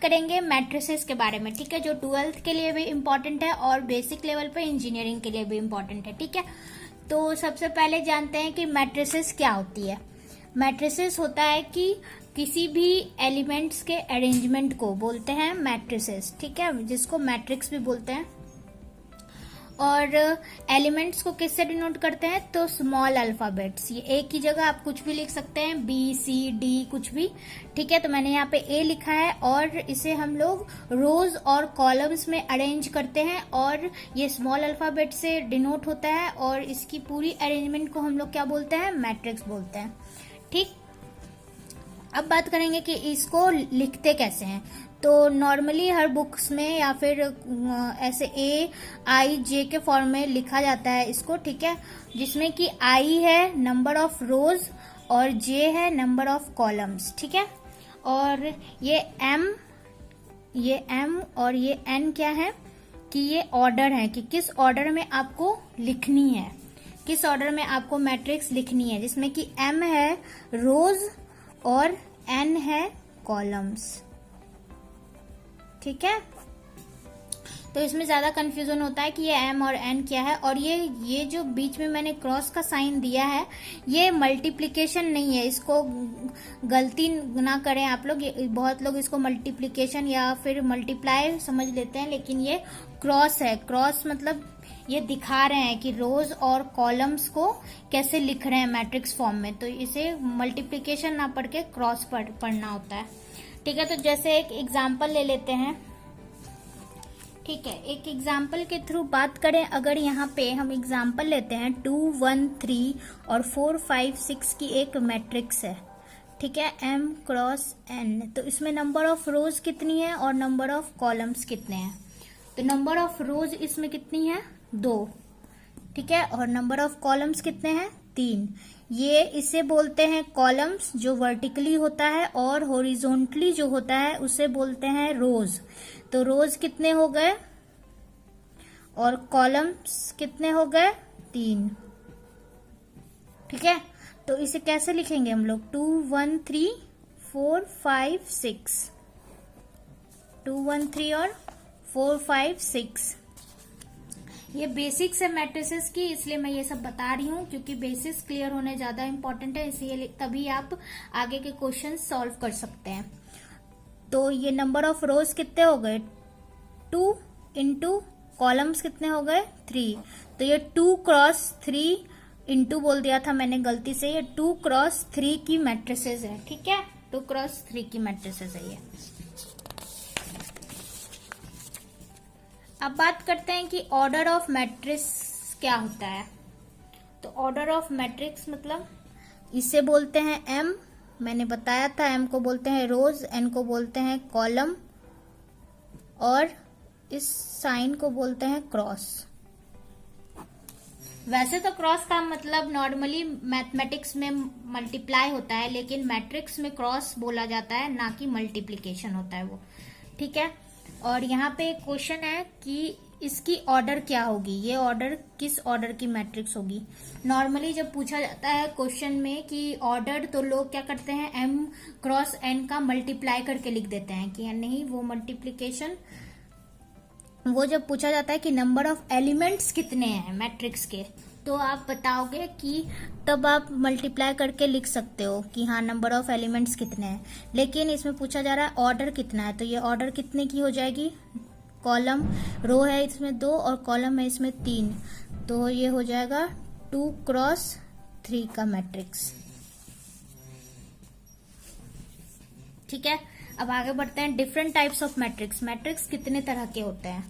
करेंगे मैट्रिसेस के बारे में, ठीक है, जो 12th के लिए भी इम्पोर्टेंट है और बेसिक लेवल पे इंजीनियरिंग के लिए भी इम्पोर्टेंट है, ठीक है। तो सबसे पहले जानते हैं कि मैट्रिसेस क्या होती है। मैट्रिसेस होता है कि किसी भी एलिमेंट्स के अरेंजमेंट को बोलते हैं मैट्रिसेस, ठीक है, जिसको मैट्रिक्स भी बोलते हैं। और एलिमेंट्स को किससे डिनोट करते हैं, तो स्मॉल अल्फाबेट्स। ये ए की जगह आप कुछ भी लिख सकते हैं, बी सी डी कुछ भी, ठीक है। तो मैंने यहाँ पे ए लिखा है और इसे हम लोग रोज और कॉलम्स में अरेंज करते हैं और ये स्मॉल अल्फाबेट से डिनोट होता है और इसकी पूरी अरेंजमेंट को हम लोग क्या बोलते हैं, मैट्रिक्स बोलते हैं, ठीक। अब बात करेंगे कि इसको लिखते कैसे हैं। तो नॉर्मली हर बुक्स में या फिर ऐसे ए आई जे के फॉर्म में लिखा जाता है इसको, ठीक है, जिसमें कि आई है नंबर ऑफ रोज और जे है नंबर ऑफ कॉलम्स, ठीक है। और ये एम और ये एन क्या है कि ये ऑर्डर है कि किस ऑर्डर में आपको लिखनी है, किस ऑर्डर में आपको मैट्रिक्स लिखनी है, जिसमें कि एम है रोज और एन है कॉलम्स, ठीक है। तो इसमें ज्यादा कंफ्यूजन होता है कि ये एम और एन क्या है। और ये जो बीच में मैंने क्रॉस का साइन दिया है ये मल्टीप्लिकेशन नहीं है, इसको गलती ना करें आप लोग। बहुत लोग इसको मल्टीप्लिकेशन या फिर मल्टीप्लाई समझ लेते हैं, लेकिन ये क्रॉस है। क्रॉस मतलब ये दिखा रहे हैं कि रोज और कॉलम्स को कैसे लिख रहे हैं मैट्रिक्स फॉर्म में, तो इसे मल्टीप्लिकेशन ना पढ़ के क्रॉस पढ़ना होता है, ठीक है। तो जैसे एक एग्जाम्पल ले लेते हैं, ठीक है। एक एग्जाम्पल के थ्रू बात करें, अगर यहाँ पे हम एग्जाम्पल लेते हैं 2 1 3 और 4 5 6 की एक मैट्रिक्स है, ठीक है, m क्रॉस n। तो इसमें नंबर ऑफ रोज कितनी है और नंबर ऑफ कॉलम्स कितने हैं। तो नंबर ऑफ रोज इसमें कितनी है, 2, ठीक है, और नंबर ऑफ कॉलम्स कितने हैं, 3। ये इसे बोलते हैं कॉलम्स जो वर्टिकली होता है, और हॉरिजॉन्टली जो होता है उसे बोलते हैं रोज। तो रोज कितने हो गए और कॉलम्स कितने हो गए, 3, ठीक है। तो इसे कैसे लिखेंगे हम लोग, 2 1 3 4 5 6, 2 1 3 और 4 5 6। ये बेसिक्स है मैट्रिसेस की, इसलिए मैं ये सब बता रही हूँ, क्योंकि बेसिक्स क्लियर होने ज्यादा इंपॉर्टेंट है, इसलिए तभी आप आगे के क्वेश्चन सॉल्व कर सकते हैं। तो ये नंबर ऑफ रोज कितने हो गए, 2 इंटू कॉलम्स कितने हो गए, 3। तो ये 2 क्रॉस 3 इंटू बोल दिया था मैंने गलती से, ये 2 क्रॉस 3 की मैट्रिसेस है, ठीक है, 2 क्रॉस 3 की मैट्रिसेस है ये। अब बात करते हैं कि ऑर्डर ऑफ मैट्रिक्स क्या होता है। तो ऑर्डर ऑफ मैट्रिक्स मतलब इसे बोलते हैं एम, मैंने बताया था, एम को बोलते हैं रोज, एन को बोलते हैं कॉलम और इस साइन को बोलते हैं क्रॉस। वैसे तो क्रॉस का मतलब नॉर्मली मैथमेटिक्स में मल्टीप्लाई होता है, लेकिन मैट्रिक्स में क्रॉस बोला जाता है, ना कि मल्टीप्लिकेशन होता है वो, ठीक है। और यहाँ पे एक क्वेश्चन है कि इसकी ऑर्डर क्या होगी, ये ऑर्डर किस ऑर्डर की मैट्रिक्स होगी। नॉर्मली जब पूछा जाता है क्वेश्चन में कि ऑर्डर, तो लोग क्या करते हैं, m क्रॉस n का मल्टीप्लाई करके लिख देते हैं कि नहीं, वो मल्टीप्लिकेशन, वो जब पूछा जाता है कि नंबर ऑफ एलिमेंट्स कितने हैं मैट्रिक्स के, तो आप बताओगे कि तब आप मल्टीप्लाई करके लिख सकते हो कि हाँ नंबर ऑफ एलिमेंट्स कितने हैं। लेकिन इसमें पूछा जा रहा है ऑर्डर कितना है, तो ये ऑर्डर कितने की हो जाएगी, कॉलम, रो है इसमें 2 और कॉलम है इसमें 3, तो ये हो जाएगा 2 क्रॉस 3 का मैट्रिक्स, ठीक है। अब आगे बढ़ते हैं, different types of matrix. Matrix कितने तरह के होते हैं,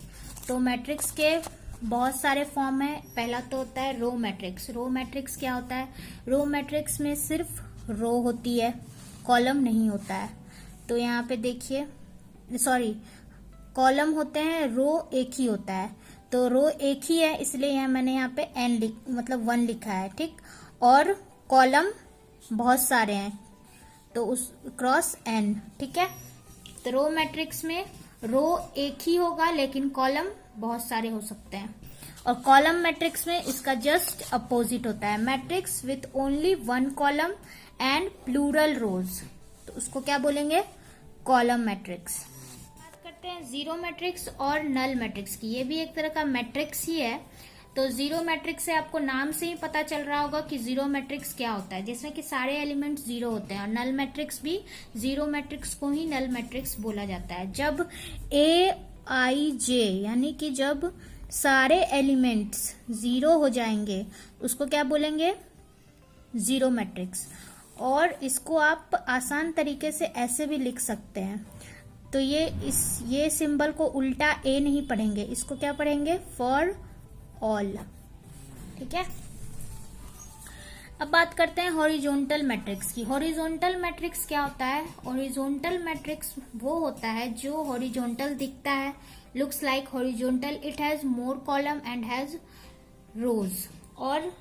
तो मैट्रिक्स के बहुत सारे फॉर्म है। पहला तो होता है रो मैट्रिक्स। रो मैट्रिक्स क्या होता है, रो मैट्रिक्स में सिर्फ रो होती है, कॉलम नहीं होता है। तो यहाँ पे देखिए, सॉरी, कॉलम होते हैं, रो एक ही होता है। तो रो एक ही है, इसलिए यहाँ मैंने यहाँ पे n मतलब 1 लिखा है, ठीक। और कॉलम बहुत सारे हैं, तो उस क्रॉस n, ठीक है। तो रो मैट्रिक्स में रो एक ही होगा लेकिन कॉलम बहुत सारे हो सकते हैं। और कॉलम मैट्रिक्स में इसका जस्ट अपोजिट होता है, matrix with only 1 column and plural rows, तो उसको क्या बोलेंगे, कॉलम मैट्रिक्स। करते हैं जीरो मैट्रिक्स और नल मैट्रिक्स की। ये भी एक तरह का मैट्रिक्स ही है। तो जीरो मैट्रिक्स से आपको नाम से ही पता चल रहा होगा कि जीरो मैट्रिक्स क्या होता है, जिसमें कि सारे एलिमेंट्स जीरो होते हैं। और नल मैट्रिक्स भी, जीरो मैट्रिक्स को ही नल मैट्रिक्स बोला जाता है। जब AIJ यानी कि जब सारे एलिमेंट्स जीरो हो जाएंगे उसको क्या बोलेंगे, जीरो मैट्रिक्स। और इसको आप आसान तरीके से ऐसे भी लिख सकते हैं। तो ये सिंबल को उल्टा ए नहीं पढ़ेंगे, इसको क्या पढ़ेंगे, फॉर ऑल। ठीक है। अब बात करते हैं हॉरिजॉन्टल मैट्रिक्स की। हॉरिजॉन्टल मैट्रिक्स क्या होता है? हॉरिजॉन्टल मैट्रिक्स वो होता है जो हॉरिजॉन्टल दिखता है, looks like horizontal, it has more column and has rows. और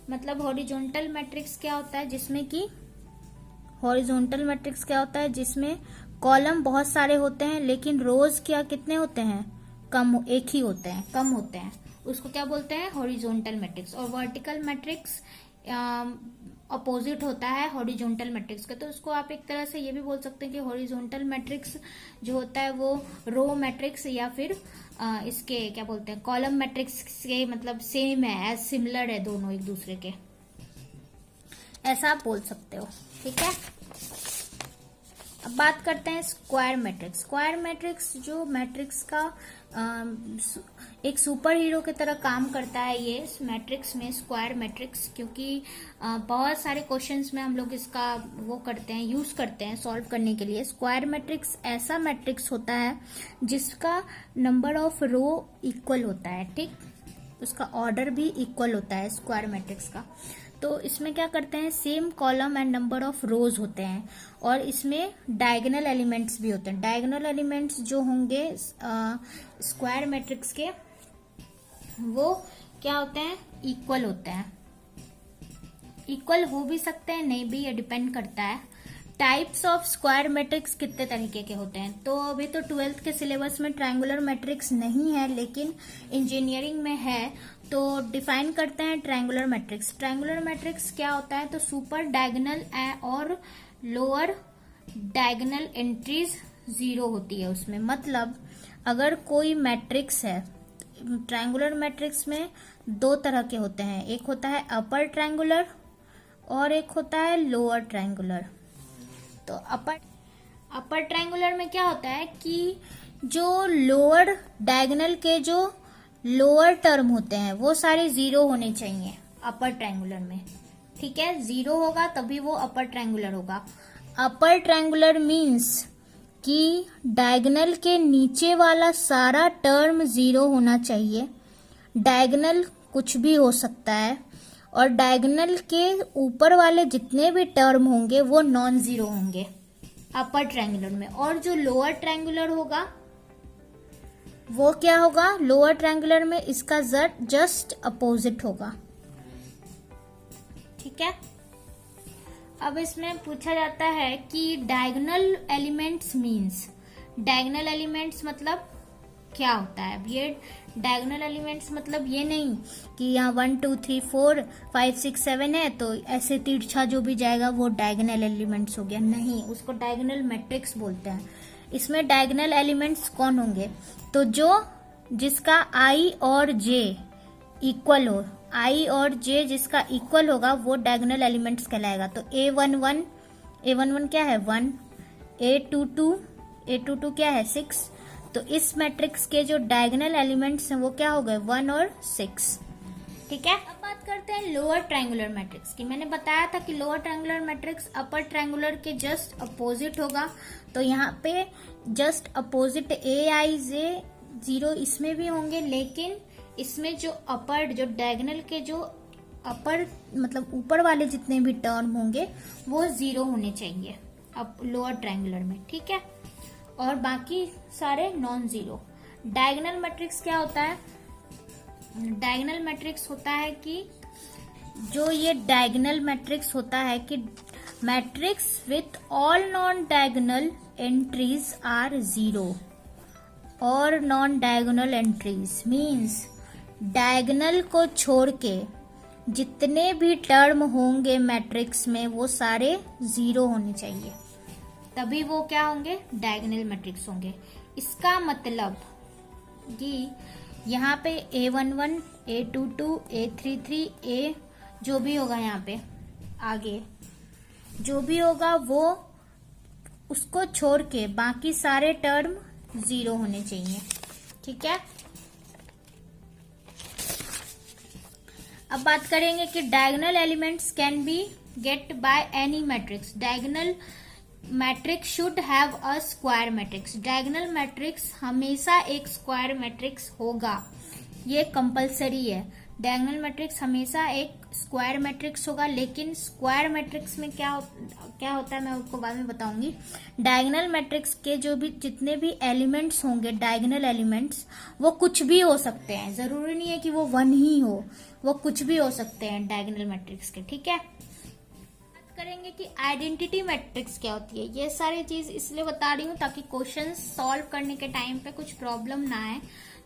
मतलब हॉरिजॉन्टल मैट्रिक्स क्या होता है, जिसमें कि हॉरिजॉन्टल मैट्रिक्स क्या होता है जिसमें कॉलम बहुत सारे होते हैं लेकिन रोज क्या कितने होते हैं, कम, एक ही होते हैं, कम होते हैं। उसको क्या बोलते हैं, हॉरिजॉन्टल मैट्रिक्स। और वर्टिकल मैट्रिक्स अपोजिट होता है हॉरिजॉन्टल मैट्रिक्स का। तो उसको आप एक तरह से ये भी बोल सकते हैं कि हॉरिजॉन्टल मैट्रिक्स जो होता है वो रो मैट्रिक्स या फिर इसके क्या बोलते हैं, कॉलम मैट्रिक्स के मतलब सेम है, एज सिमिलर है दोनों एक दूसरे के, ऐसा आप बोल सकते हो। ठीक है। अब बात करते हैं स्क्वायर मैट्रिक्स। स्क्वायर मैट्रिक्स जो मैट्रिक्स का एक सुपर हीरो की तरह काम करता है ये मैट्रिक्स में, स्क्वायर मैट्रिक्स, क्योंकि बहुत सारे क्वेश्चंस में हम लोग इसका वो करते हैं, यूज करते हैं सॉल्व करने के लिए। स्क्वायर मैट्रिक्स ऐसा मैट्रिक्स होता है जिसका नंबर ऑफ रो इक्वल होता है। ठीक, उसका ऑर्डर भी इक्वल होता है स्क्वायर मैट्रिक्स का। तो इसमें क्या करते हैं, same column and number of रोज होते हैं और इसमें डायगोनल एलिमेंट्स भी होते हैं। डायगोनल एलिमेंट्स जो होंगे स्क्वायर मैट्रिक्स के वो क्या होते हैं, इक्वल होते हैं। इक्वल हो भी सकते हैं, नहीं भी, ये डिपेंड करता है। टाइप्स ऑफ स्क्वायर मैट्रिक्स कितने तरीके के होते हैं, तो अभी तो 12th के सिलेबस में ट्रायंगुलर मैट्रिक्स नहीं है लेकिन इंजीनियरिंग में है। तो डिफाइन करते हैं ट्रायंगुलर मैट्रिक्स। ट्रायंगुलर मैट्रिक्स क्या होता है, तो सुपर डायगोनल और लोअर डायगोनल एंट्रीज जीरो होती है उसमें। मतलब अगर कोई मैट्रिक्स है, ट्रायंगुलर मैट्रिक्स में दो तरह के होते हैं, एक होता है अपर ट्रायंगुलर और एक होता है लोअर ट्रायंगुलर। तो अपर ट्रायंगुलर में क्या होता है कि जो लोअर डायगोनल के जो लोअर टर्म होते हैं वो सारे जीरो होने चाहिए अपर ट्रायंगुलर में। ठीक है, जीरो होगा तभी वो अपर ट्रायंगुलर होगा। अपर ट्रायंगुलर मीन्स कि डायगोनल के नीचे वाला सारा टर्म जीरो होना चाहिए। डायगोनल कुछ भी हो सकता है और डायगोनल के ऊपर वाले जितने भी टर्म होंगे वो नॉन जीरो होंगे अपर ट्रायंगुलर में। और जो लोअर ट्रायंगुलर होगा वो क्या होगा, लोअर ट्रायंगुलर में इसका जस्ट अपोजिट होगा। ठीक है। अब इसमें पूछा जाता है कि diagonal elements means, diagonal elements मतलब क्या होता है। अब ये डायगोनल एलिमेंट्स मतलब ये नहीं कि यहाँ 1 2 3 4 5 6 7 है तो ऐसे तिरछा जो भी जाएगा वो डायगोनल एलिमेंट्स हो गया, नहीं, उसको डायगोनल मैट्रिक्स बोलते हैं। इसमें डायगोनल एलिमेंट्स कौन होंगे, तो जिसका I और J इक्वल हो, I और J जिसका इक्वल होगा वो डायगोनल एलिमेंट्स कहलाएगा। तो A11 क्या है 1, A22 क्या है 6। तो इस मैट्रिक्स के जो डायगोनल एलिमेंट्स हैं वो क्या हो गए 1 और 6। ठीक है। अब बात करते हैं लोअर ट्रायंगुलर मैट्रिक्स की। मैंने बताया था कि lower triangular matrix upper triangular के जस्ट अपोजिट होगा। तो यहाँ पे जस्ट अपोजिट AIJ जीरो इसमें भी होंगे, लेकिन इसमें जो अपर, जो डायगोनल के जो अपर मतलब ऊपर वाले जितने भी टर्म होंगे वो जीरो होने चाहिए अब लोअर ट्रायंगुलर में। ठीक है, और बाकी सारे नॉन जीरो। डायगोनल मैट्रिक्स क्या होता है, डायगोनल मैट्रिक्स होता है कि जो ये डायगोनल मैट्रिक्स होता है कि matrix with all non diagonal entries are zero और non diagonal entries means diagonal को छोड़ के जितने भी टर्म होंगे मैट्रिक्स में वो सारे जीरो होने चाहिए, तभी वो क्या होंगे, डायगोनल मैट्रिक्स होंगे। इसका मतलब कि यहाँ पे A11, A22, A33, A जो भी होगा यहाँ पे आगे जो भी होगा वो उसको छोड़ के बाकी सारे टर्म 0 होने चाहिए। ठीक है, अब बात करेंगे कि diagonal elements can be get by any matrix. Diagonal matrix should have a square matrix. Diagonal matrix हमेशा एक स्क्वायर मैट्रिक्स होगा, ये कंपलसरी है। डायगोनल मैट्रिक्स हमेशा एक स्क्वायर मैट्रिक्स होगा, लेकिन स्क्वायर मैट्रिक्स में क्या होता है मैं आपको बाद में बताऊंगी। डायगोनल मैट्रिक्स के जो भी जितने भी एलिमेंट्स होंगे, डायगोनल एलिमेंट्स, वो कुछ भी हो सकते हैं, जरूरी नहीं है कि वो 1 ही हो, वो कुछ भी हो सकते हैं डायगोनल मैट्रिक्स के। ठीक है, बात करेंगे कि आइडेंटिटी मैट्रिक्स क्या होती है। ये सारी चीज इसलिए बता रही हूँ ताकि क्वेश्चन सॉल्व करने के टाइम पे कुछ प्रॉब्लम ना आए।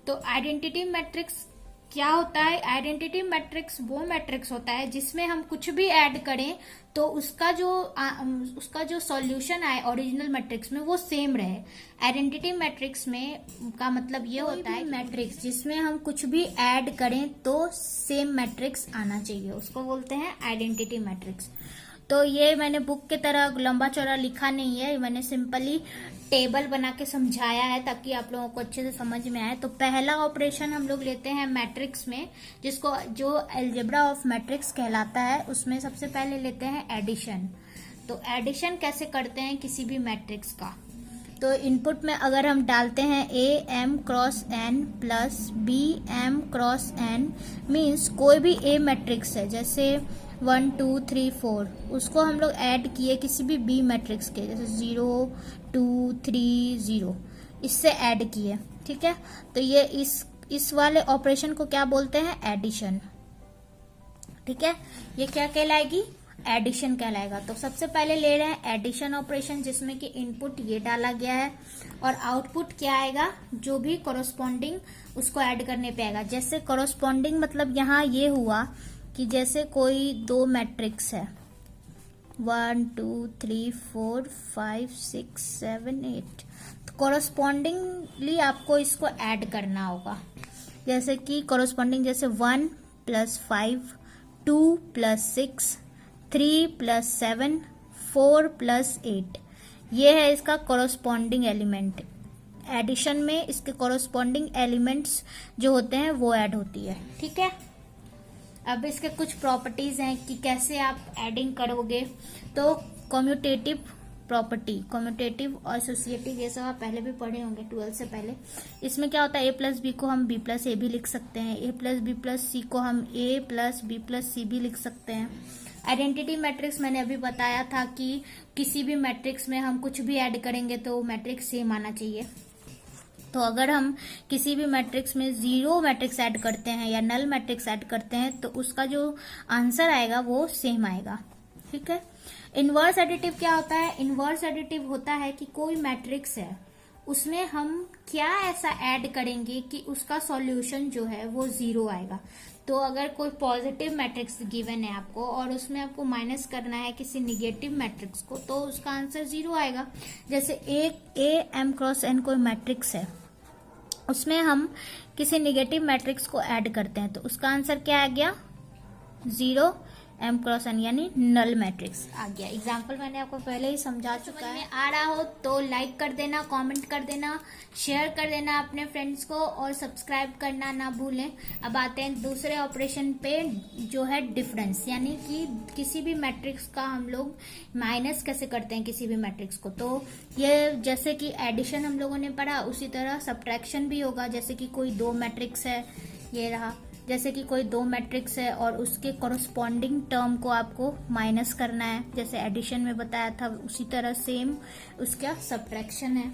तो आइडेंटिटी मैट्रिक्स क्या होता है? आइडेंटिटी मैट्रिक्स वो मैट्रिक्स होता है जिसमें हम कुछ भी ऐड करें तो उसका जो सॉल्यूशन आए ओरिजिनल मैट्रिक्स में वो सेम रहे। आइडेंटिटी मैट्रिक्स में का मतलब ये होता है मैट्रिक्स जिसमें हम कुछ भी ऐड करें तो सेम मैट्रिक्स आना चाहिए, उसको बोलते हैं आइडेंटिटी मैट्रिक्स। तो ये मैंने बुक की तरह लंबा चौड़ा लिखा नहीं है, मैंने सिंपली टेबल बना के समझाया है ताकि आप लोगों को अच्छे से समझ में आए। तो पहला ऑपरेशन हम लोग लेते हैं मैट्रिक्स में, जो अलजेब्रा ऑफ मैट्रिक्स कहलाता है, उसमें सबसे पहले लेते हैं एडिशन। तो एडिशन कैसे करते हैं किसी भी मैट्रिक्स का? तो इनपुट में अगर हम डालते हैं AM cross N plus BM cross N, means कोई भी A मैट्रिक्स है जैसे 1 2 3 4, उसको हम लोग ऐड किए किसी भी B मैट्रिक्स के, जैसे 0 2 3 0, इससे ऐड किए। ठीक है, तो ये इस वाले ऑपरेशन को क्या बोलते हैं? एडिशन। ठीक है, ये क्या कहलाएगी? एडिशन कहलाएगा। तो सबसे पहले ले रहे हैं एडिशन ऑपरेशन, जिसमें कि इनपुट ये डाला गया है और आउटपुट क्या आएगा? जो भी कोरोस्पॉन्डिंग उसको ऐड करने पे आएगा। जैसे कोरोस्पॉन्डिंग मतलब यहाँ ये हुआ कि जैसे कोई 2 मैट्रिक्स है 1 2 3 4 5 6 7 8, तो कोरोस्पॉन्डिंगली आपको इसको ऐड करना होगा। जैसे कि कोरोस्पॉन्डिंग जैसे 1 प्लस 5, 2 प्लस 6, 3 प्लस 7, 4 प्लस 8, ये है इसका कोरोस्पॉन्डिंग एलिमेंट। एडिशन में इसके कोरोस्पॉन्डिंग एलिमेंट्स जो होते हैं वो ऐड होती है। ठीक है, अब इसके कुछ प्रॉपर्टीज हैं कि कैसे आप एडिंग करोगे। तो कम्यूटेटिव प्रॉपर्टी, कम्यूटेटिव और एसोसिएटिव, ये सब आप पहले भी पढ़े होंगे 12 से पहले। इसमें क्या होता है? A प्लस बी को हम B प्लस ए भी लिख सकते हैं, A प्लस बी प्लस सी को हम A प्लस बी प्लस सी भी लिख सकते हैं। आइडेंटिटी मैट्रिक्स मैंने अभी बताया था कि किसी भी मैट्रिक्स में हम कुछ भी ऐड करेंगे तो मैट्रिक्स सेम आना चाहिए। तो अगर हम किसी भी मैट्रिक्स में 0 मैट्रिक्स ऐड करते हैं या नल मैट्रिक्स ऐड करते हैं तो उसका जो आंसर आएगा वो सेम आएगा। ठीक है, इनवर्स एडिटिव क्या होता है? इनवर्स एडिटिव होता है कि कोई मैट्रिक्स है उसमें हम क्या ऐसा ऐड करेंगे कि उसका सॉल्यूशन जो है वो 0 आएगा। तो अगर कोई पॉजिटिव मैट्रिक्स गिवन है आपको और उसमें आपको माइनस करना है किसी निगेटिव मैट्रिक्स को, तो उसका आंसर 0 आएगा। जैसे AM क्रॉस N कोई मैट्रिक्स है, उसमें हम किसी निगेटिव मैट्रिक्स को ऐड करते हैं तो उसका आंसर क्या आ गया? 0 M क्रॉस N, यानी नल मैट्रिक्स आ गया। एग्जाम्पल मैंने आपको पहले ही समझा चुका है। आ रहा हो तो लाइक कर देना, कमेंट कर देना, शेयर कर देना अपने फ्रेंड्स को और सब्सक्राइब करना ना भूलें। अब आते हैं दूसरे ऑपरेशन पे जो है डिफरेंस, यानी कि किसी भी मैट्रिक्स का हम लोग माइनस कैसे करते हैं किसी भी मैट्रिक्स को। तो ये जैसे कि एडिशन हम लोगों ने पढ़ा, उसी तरह सब्ट्रैक्शन भी होगा। जैसे कि कोई 2 मैट्रिक्स है, ये रहा, जैसे कि कोई 2 मैट्रिक्स है और उसके कोरोस्पॉन्डिंग टर्म को आपको माइनस करना है, जैसे एडिशन में बताया था, उसी तरह सेम उसका सब्ट्रैक्शन है।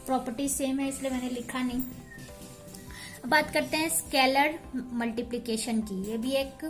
प्रॉपर्टी सेम है इसलिए मैंने लिखा नहीं। अब बात करते हैं स्केलर मल्टीप्लिकेशन की। ये भी एक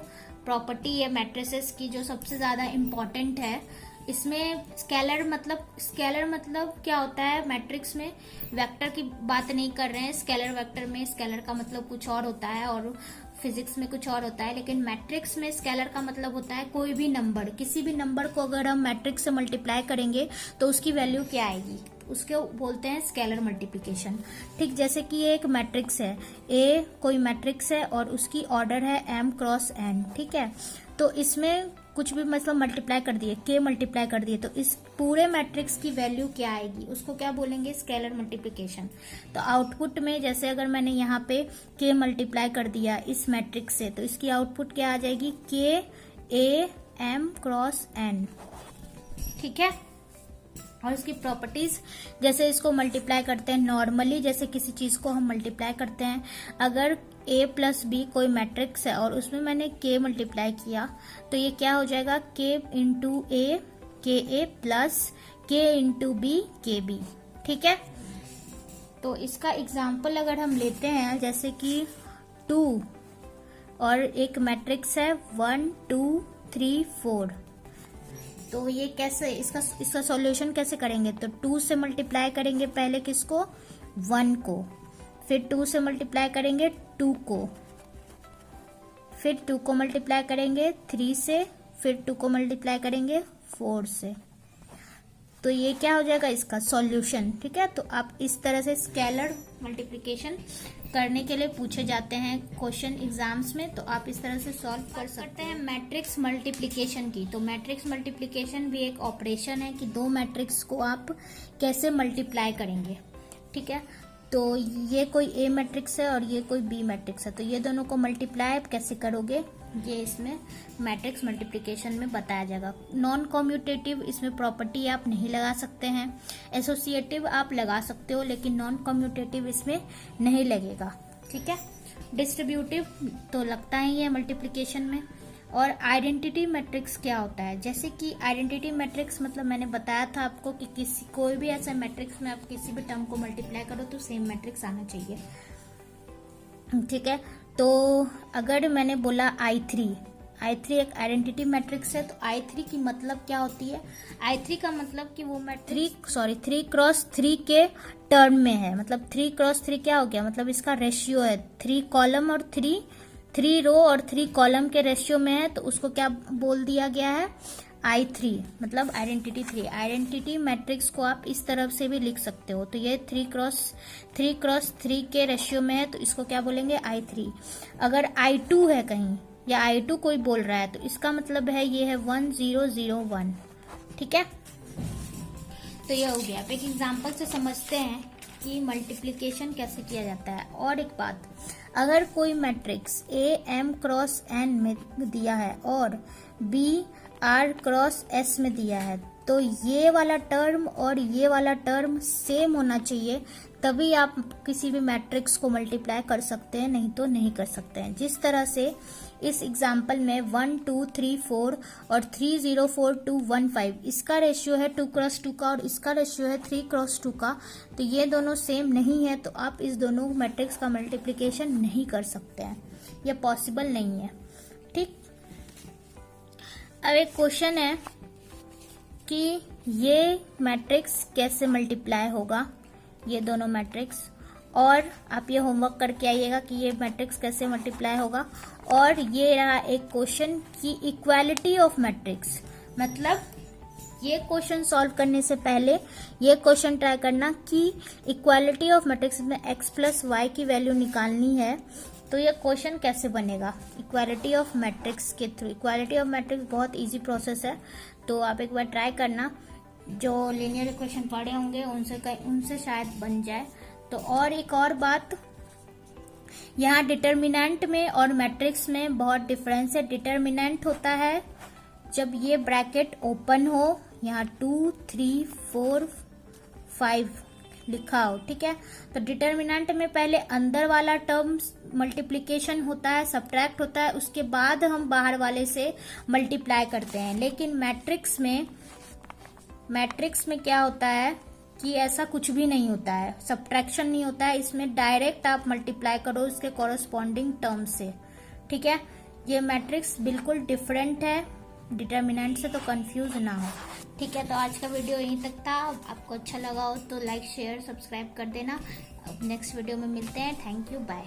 प्रॉपर्टी है मैट्रिसेस की जो सबसे ज्यादा इम्पोर्टेंट है। इसमें स्केलर मतलब क्या होता है? मैट्रिक्स में वेक्टर की बात नहीं कर रहे हैं। स्केलर वेक्टर में स्केलर का मतलब कुछ और होता है और फिजिक्स में कुछ और होता है, लेकिन मैट्रिक्स में स्केलर का मतलब होता है कोई भी नंबर। किसी भी नंबर को अगर हम मैट्रिक्स से मल्टीप्लाई करेंगे तो उसकी वैल्यू क्या आएगी? उसके बोलते हैं स्केलर मल्टीप्लिकेशन। ठीक, जैसे कि ये एक मैट्रिक्स है, ए कोई मैट्रिक्स है और उसकी ऑर्डर है m क्रॉस n। ठीक है, तो इसमें कुछ भी मतलब मल्टीप्लाई कर दिए, k मल्टीप्लाई कर दिए, तो इस पूरे मैट्रिक्स की वैल्यू क्या आएगी, उसको क्या बोलेंगे, स्केलर मल्टीप्लिकेशन। तो आउटपुट में जैसे अगर मैंने यहाँ पे k मल्टीप्लाई कर दिया इस मैट्रिक्स से, तो इसकी आउटपुट क्या आ जाएगी, k a m cross n। ठीक है, और इसकी प्रॉपर्टीज, जैसे इसको मल्टीप्लाई करते हैं नॉर्मली, जैसे किसी चीज को हम मल्टीप्लाई करते हैं, अगर a प्लस बी कोई मैट्रिक्स है और उसमें मैंने k मल्टीप्लाई किया, तो ये क्या हो जाएगा, k इंटू ए के ए प्लस k इंटू बी के बी। ठीक है, तो इसका एग्जाम्पल अगर हम लेते हैं, जैसे कि 2 और एक मैट्रिक्स है 1 2 3 4, तो ये कैसे, इसका सॉल्यूशन कैसे करेंगे, तो 2 से मल्टीप्लाई करेंगे पहले किसको, 1 को, फिर 2 से मल्टीप्लाई करेंगे 2 को, फिर 2 को मल्टीप्लाई करेंगे 3 से, फिर 2 को मल्टीप्लाई करेंगे 4 से। तो ये क्या हो जाएगा, इसका सॉल्यूशन। ठीक है, तो आप इस तरह से स्केलर मल्टीप्लिकेशन करने के लिए पूछे जाते हैं क्वेश्चन एग्जाम्स में, तो आप इस तरह से सॉल्व कर सकते हैं। मैट्रिक्स मल्टीप्लिकेशन की, तो मैट्रिक्स मल्टीप्लिकेशन भी एक ऑपरेशन है कि दो मैट्रिक्स को आप कैसे मल्टीप्लाई करेंगे। ठीक है, तो ये कोई ए मैट्रिक्स है और ये कोई बी मैट्रिक्स है, तो ये दोनों को मल्टीप्लाई आप कैसे करोगे, ये इसमें मैट्रिक्स मल्टीप्लिकेशन में बताया जाएगा। नॉन कम्यूटेटिव इसमें प्रॉपर्टी आप नहीं लगा सकते हैं, एसोसिएटिव आप लगा सकते हो, लेकिन नॉन कम्यूटेटिव इसमें नहीं लगेगा। ठीक है, डिस्ट्रीब्यूटिव तो लगता ही है मल्टीप्लिकेशन में। और आइडेंटिटी मैट्रिक्स क्या होता है, जैसे कि आइडेंटिटी मैट्रिक्स मतलब मैंने बताया था आपको कि कोई भी ऐसा मैट्रिक्स में आप किसी भी टर्म को मल्टीप्लाई करो तो सेम मैट्रिक्स आना चाहिए। ठीक है, तो अगर मैंने बोला I3 एक आइडेंटिटी मैट्रिक्स है, तो I3 की मतलब क्या होती है, I3 का मतलब कि वो मैट्रिक्स 3 क्रॉस 3 के टर्म में है, मतलब 3 क्रॉस 3 क्या हो गया, मतलब इसका रेशियो है 3 कॉलम और 3 रो और 3 कॉलम के रेशियो में है, तो उसको क्या बोल दिया गया है, I3, मतलब आइडेंटिटी 3। आइडेंटिटी मैट्रिक्स को आप इस तरफ से भी लिख सकते हो, तो ये 3 क्रॉस 3 के रेशियो में है, तो इसको क्या बोलेंगे, I3। अगर I2 है कहीं या I2 कोई बोल रहा है, तो इसका मतलब है ये है 1 0 0 1। ठीक है, तो ये हो गया। आप एक एग्जाम्पल से समझते हैं कि मल्टीप्लिकेशन कैसे किया जाता है। और एक बात, अगर कोई matrix A M cross N में दिया है और B R क्रॉस S में दिया है, तो ये वाला टर्म और ये वाला टर्म सेम होना चाहिए, तभी आप किसी भी मैट्रिक्स को मल्टीप्लाई कर सकते हैं, नहीं तो नहीं कर सकते हैं। जिस तरह से इस एग्जाम्पल में 1 2 3 4 और 3 0 4 2 1 5, इसका रेशियो है 2 क्रॉस 2 का और इसका रेशियो है 3 क्रॉस 2 का, तो ये दोनों सेम नहीं है, तो आप इस दोनों मैट्रिक्स का मल्टीप्लिकेशन नहीं कर सकते हैं, ये पॉसिबल नहीं है। ठीक, अब एक क्वेश्चन है कि ये मैट्रिक्स कैसे मल्टीप्लाई होगा, ये दोनों मैट्रिक्स, और आप ये होमवर्क करके आइएगा कि ये मैट्रिक्स कैसे मल्टीप्लाई होगा। और ये रहा एक क्वेश्चन की इक्वालिटी ऑफ मैट्रिक्स, मतलब ये क्वेश्चन सॉल्व करने से पहले ये क्वेश्चन ट्राई करना कि इक्वालिटी ऑफ मैट्रिक्स में x प्लस वाई की वैल्यू निकालनी है, तो ये क्वेश्चन कैसे बनेगा इक्वालिटी ऑफ मैट्रिक्स के थ्रू। इक्वालिटी ऑफ मैट्रिक्स बहुत इजी प्रोसेस है, तो आप एक बार ट्राई करना, जो लीनियर इक्वेशन पढ़े होंगे उनसे शायद बन जाए। तो और एक और बात, यहाँ डिटर्मिनेंट में और मैट्रिक्स में बहुत डिफरेंस है। डिटर्मिनेंट होता है जब ये ब्रैकेट ओपन हो, यहाँ 2 3 4 5 लिखा हो। ठीक है, तो डिटर्मिनेंट में पहले अंदर वाला टर्म मल्टीप्लिकेशन होता है, सब्ट्रैक्ट होता है, उसके बाद हम बाहर वाले से मल्टीप्लाई करते हैं। लेकिन मैट्रिक्स में क्या होता है कि ऐसा कुछ भी नहीं होता है, सब्ट्रैक्शन नहीं होता है, इसमें डायरेक्ट आप मल्टीप्लाई करो इसके कॉरस्पॉन्डिंग टर्म से। ठीक है, ये मैट्रिक्स बिल्कुल डिफरेंट है डिटर्मिनेंट से, तो कंफ्यूज ना हो। ठीक है, तो आज का वीडियो यहीं तक था। आपको अच्छा लगा हो तो लाइक शेयर सब्सक्राइब कर देना। नेक्स्ट वीडियो में मिलते हैं। Thank you, bye.